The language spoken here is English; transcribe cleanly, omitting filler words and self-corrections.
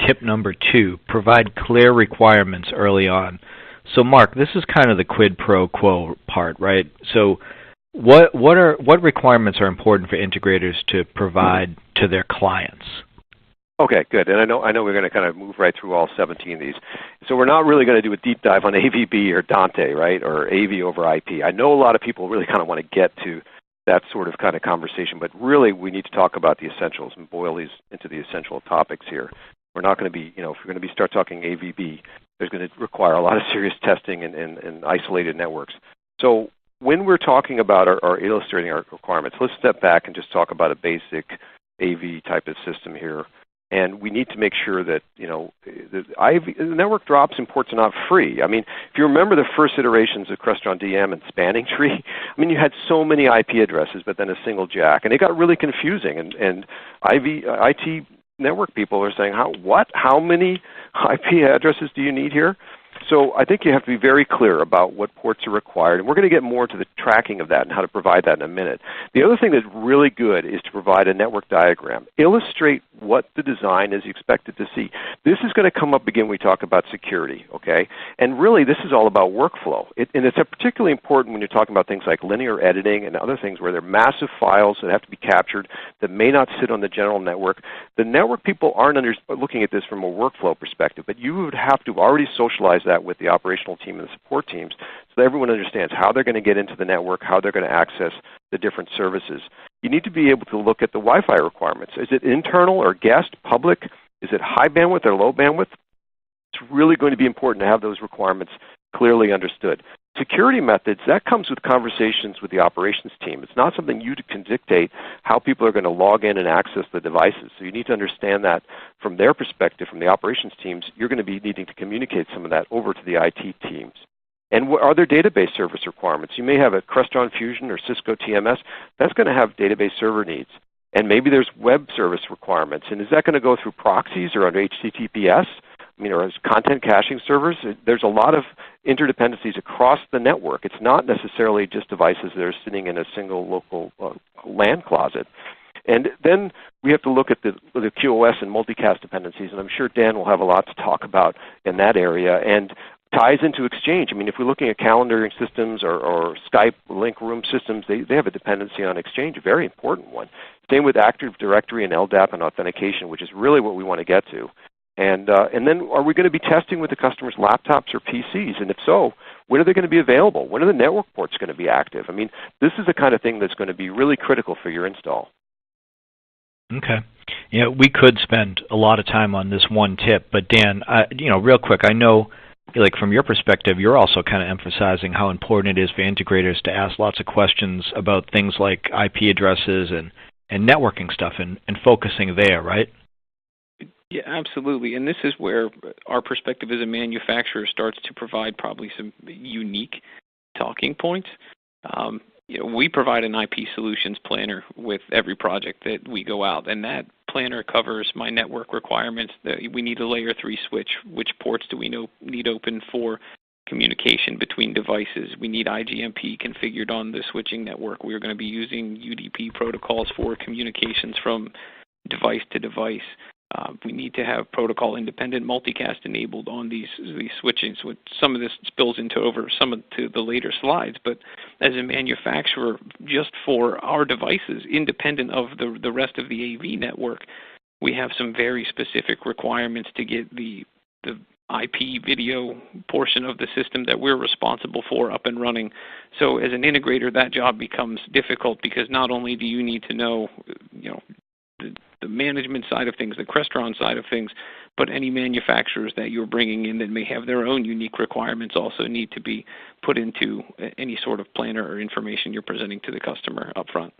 tip number 2, provide clear requirements early on. So Mark, this is kind of the quid pro quo part, right? So what requirements are important for integrators to provide to their clients? Okay, good. And I know we're going to kind of move right through all 17 of these. So we're not really going to do a deep dive on AVB or Dante, right, or AV over IP. I know a lot of people really kind of want to get to that sort of kind of conversation, but really we need to talk about the essentials and boil these into the essential topics here. We're not going to be, if we're going to start talking AVB, there's going to require a lot of serious testing and isolated networks. So when we're talking about or illustrating our requirements, let's step back and just talk about a basic AV type of system here. And we need to make sure that, the network drops and ports are not free. I mean, if you remember the first iterations of Crestron DM and Spanning Tree, I mean, you had so many IP addresses, but then a single jack. And it got really confusing. And IT network people are saying, how many IP addresses do you need here? So I think you have to be very clear about what ports are required, and we're going to get more into the tracking of that and how to provide that in a minute. The other thing that's really good is to provide a network diagram. Illustrate what the design is expected to see. This is going to come up again when we talk about security, okay? And really, this is all about workflow. And it's particularly important when you're talking about things like linear editing and other things where there are massive files that have to be captured that may not sit on the general network. The network people aren't looking at this from a workflow perspective, but you would have to already socialize that with the operational team and the support teams so that everyone understands how they're going to get into the network, how they're going to access the different services. You need to be able to look at the Wi-Fi requirements. Is it internal or guest, public? Is it high bandwidth or low bandwidth? It's really going to be important to have those requirements clearly understood. Security methods, that comes with conversations with the operations team. It's not something you can dictate how people are going to log in and access the devices. So you need to understand that from their perspective, from the operations teams, you're going to be needing to communicate some of that over to the IT teams. And what are there database service requirements? You may have a Crestron Fusion or Cisco TMS. That's going to have database server needs. And maybe there's web service requirements. And is that going to go through proxies or under HTTPS? Or as content caching servers? There's a lot of interdependencies across the network. It's not necessarily just devices that are sitting in a single local LAN closet. And then we have to look at the QoS and multicast dependencies, and I'm sure Dan will have a lot to talk about in that area. And ties into Exchange. I mean, if we're looking at calendaring systems or Skype link room systems, they have a dependency on Exchange, a very important one. Same with Active Directory and LDAP and authentication, which is really what we want to get to. And then are we going to be testing with the customer's laptops or PCs? And if so, when are they going to be available? When are the network ports going to be active? I mean, this is the kind of thing that's going to be really critical for your install. Okay. We could spend a lot of time on this one tip, but Dan, real quick, I know, like from your perspective, you're also kind of emphasizing how important it is for integrators to ask lots of questions about things like IP addresses and networking stuff and focusing there, right? Yeah, absolutely. And this is where our perspective as a manufacturer starts to provide probably some unique talking points. We provide an IP solutions planner with every project that we go out, and that planner covers my network requirements. That we need a layer 3 switch. Which ports do we need open for communication between devices? We need IGMP configured on the switching network. We're going to be using UDP protocols for communications from device to device. We need to have protocol-independent multicast enabled on these switching. So some of this spills into the later slides. But as a manufacturer, just for our devices, independent of the rest of the AV network, we have some very specific requirements to get the IP video portion of the system that we're responsible for up and running. So as an integrator, that job becomes difficult because not only do you need to know, the management side of things, the Crestron side of things, but any manufacturers that you're bringing in that may have their own unique requirements also need to be put into any sort of planner or information you're presenting to the customer up front.